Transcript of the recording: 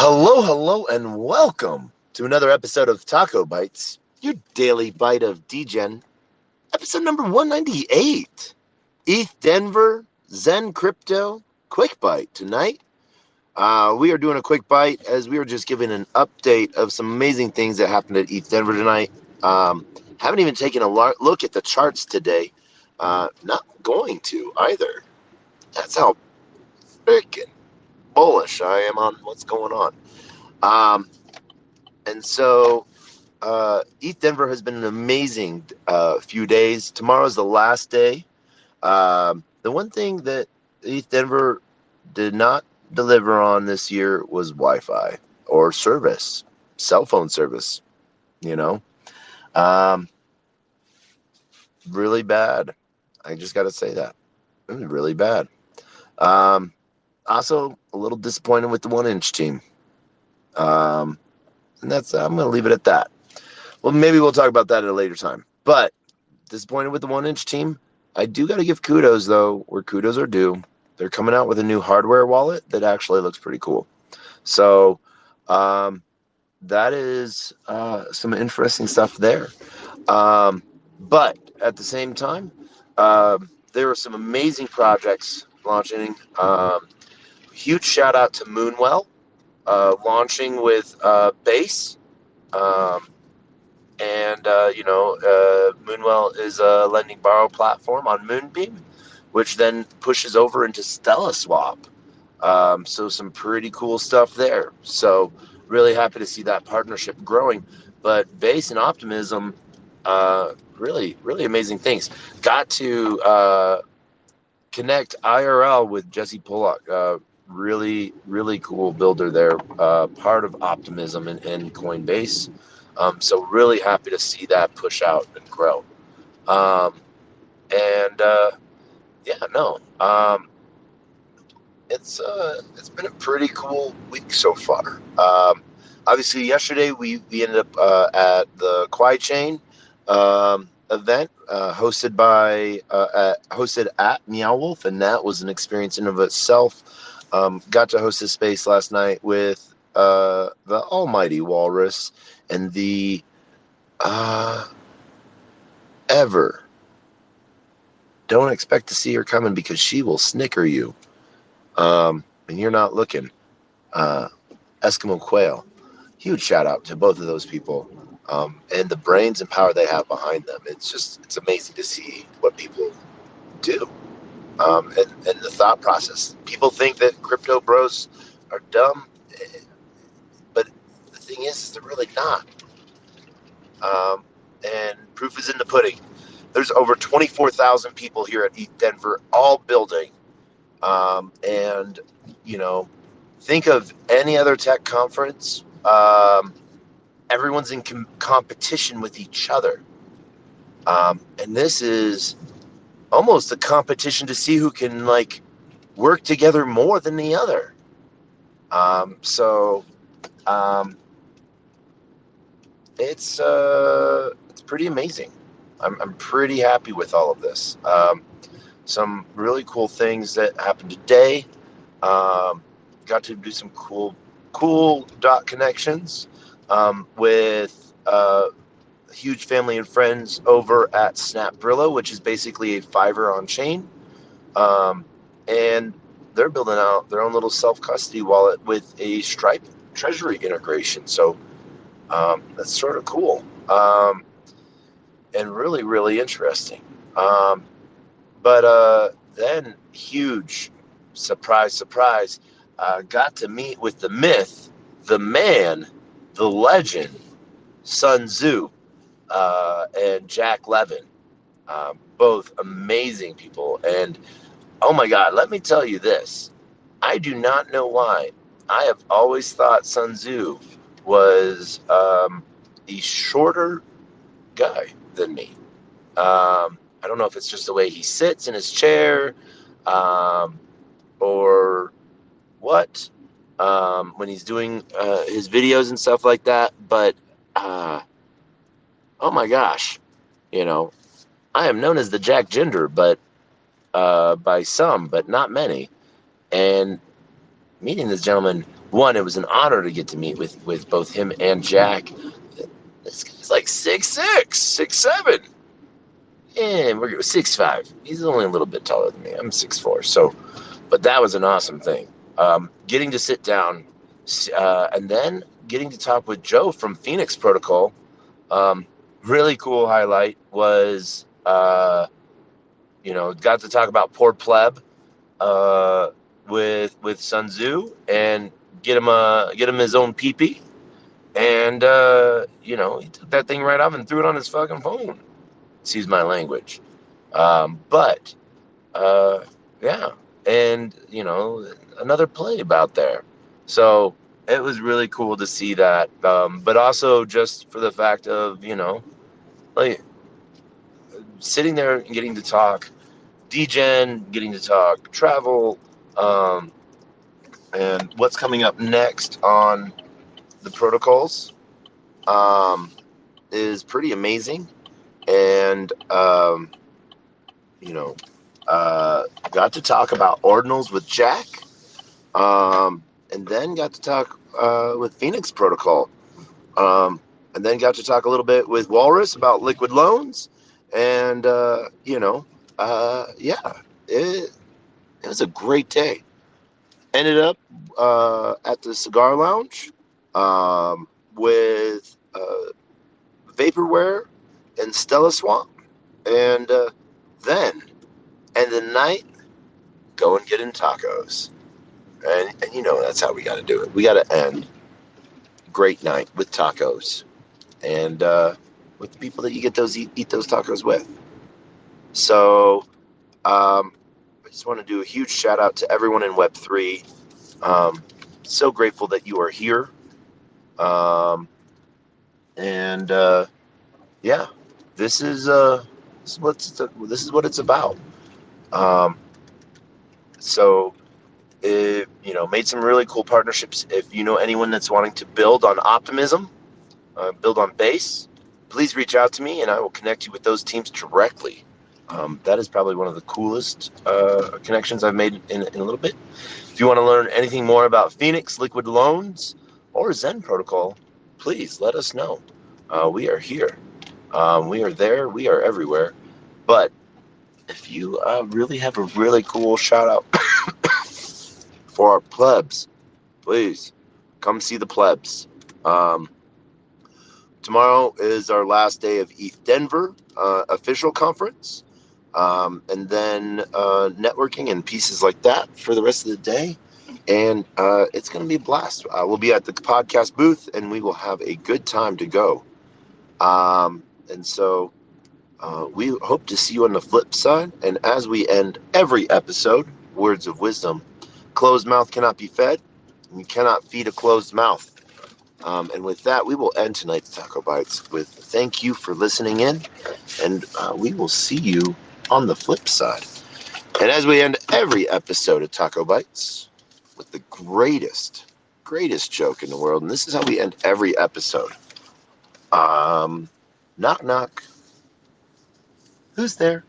Hello, hello, and welcome to another episode of TacoBytes, your daily bite of Degen, episode number 198. ETH Denver, Zen Crypto, quick bite tonight. We are doing a quick bite as we were just giving an update of some amazing things that happened at ETH Denver tonight. Haven't even taken a look at the charts today. Not going to either. That's how freaking bullish I am on what's going on. And so ETH Denver has been an amazing few days. Tomorrow's the last day. The one thing that ETH Denver did not deliver on this year was Wi-Fi or service, cell phone service. You know, um, really bad. I just got to say that, really bad. Um, Also, a little disappointed with the 1-inch team. And that's I'm going to leave it at that. Well, maybe we'll talk about that at a later time. But disappointed with the 1-inch team. I do got to give kudos, though, where kudos are due. They're coming out with a new hardware wallet that actually looks pretty cool. So that is some interesting stuff there. But at the same time, there are some amazing projects launching. Huge shout out to Moonwell launching with Base. Um, And, Moonwell is a lending borrow platform on Moonbeam, which then pushes over into Stella Swap. So some pretty cool stuff there. So really happy to see that partnership growing. But Base and Optimism, really, really amazing things. Got to connect IRL with Jesse Pollock. Really, really cool builder there. Part of Optimism and Coinbase. So really happy to see that push out and grow. Um, and yeah, no, it's been a pretty cool week so far. Obviously, yesterday we ended up at the Quai Chain event hosted at Meow Wolf, and that was an experience in of itself. Got to host this space last night with the almighty Walrus and the uh, ever don't expect to see her coming because she will snicker you. And you're not looking. Uh, Eskimo Quail. Huge shout out to both of those people and the brains and power they have behind them. It's amazing to see what people do and the thought process. People think that crypto bros are dumb, but the thing is they're really not. And proof is in the pudding. There's over 24,000 people here at ETH Denver, all building. And, you know, think of any other tech conference. Everyone's in competition with each other. And this is almost a competition to see who can, like, work together more than the other. So it's pretty amazing. I'm pretty happy with all of this. Some really cool things that happened today. Got to do some cool dot connections with huge family and friends over at Snap Brillo, which is basically a Fiverr on chain. And they're building out their own little self-custody wallet with a Stripe treasury integration. So that's sort of cool and really, really interesting. But then, huge surprise, got to meet with the myth, the man, the legend, Sun Tzu, and Jack Levin. Both amazing people. And oh my God, let me tell you this. I do not know why. I have always thought Sun Tzu was a shorter guy than me. I don't know if it's just the way he sits in his chair or what when he's doing his videos and stuff like that. But oh my gosh, you know, I am known as the Jack Gender, but by some, but not many. And meeting this gentleman One, it was an honor to get to meet with both him and Jack. This guy's like 6'6", 6'7". And we're 6'5". He's only a little bit taller than me. I'm 6'4". So, but that was an awesome thing. Getting to sit down, and then getting to talk with Joe from Phoenix Protocol. Really cool highlight was, got to talk about poor pleb with Sun Tzu and get him his own peepee. And he took that thing right off and threw it on his fucking phone. Excuse my language. But yeah, and another play about there. So it was really cool to see that. But also just for the fact of like sitting there and getting to talk Degen, getting to talk travel, um, and what's coming up next on the protocols um, is pretty amazing. And you know, got to talk about ordinals with Jack, and then got to talk with Phoenix Protocol, and then got to talk a little bit with Walrus about liquid loans, and yeah, it was a great day. Ended up at the cigar lounge with Vaporware and Stella Swamp, and then end the night going getting tacos. And that's how we got to do it. We got to end great night with tacos, and with the people that you get those eat those tacos with. So I just want to do a huge shout out to everyone in Web3. So grateful that you are here. Um, and yeah, this is what it's about. Um, so made some really cool partnerships. If you know anyone that's wanting to build on optimism, build on base, please reach out to me and I will connect you with those teams directly. That is probably one of the coolest connections I've made in a little bit. If you want to learn anything more about Phoenix Liquid Loans or Zen Protocol, please let us know. We are here. We are there. We are everywhere. But if you really have a really cool shout out for our plebs, please come see the plebs. Um, Tomorrow is our last day of ETH Denver official conference. And then networking and pieces like that for the rest of the day. And it's going to be a blast. We'll be at the podcast booth and we will have a good time to go. And so we hope to see you on the flip side. And as we end every episode, words of wisdom: closed mouth cannot be fed, and you cannot feed a closed mouth. And with that, we will end tonight's Taco Bites with thank you for listening in, and we will see you on the flip side. And as we end every episode of Taco Bites with the greatest joke in the world, and this is how we end every episode. Knock knock. Who's there?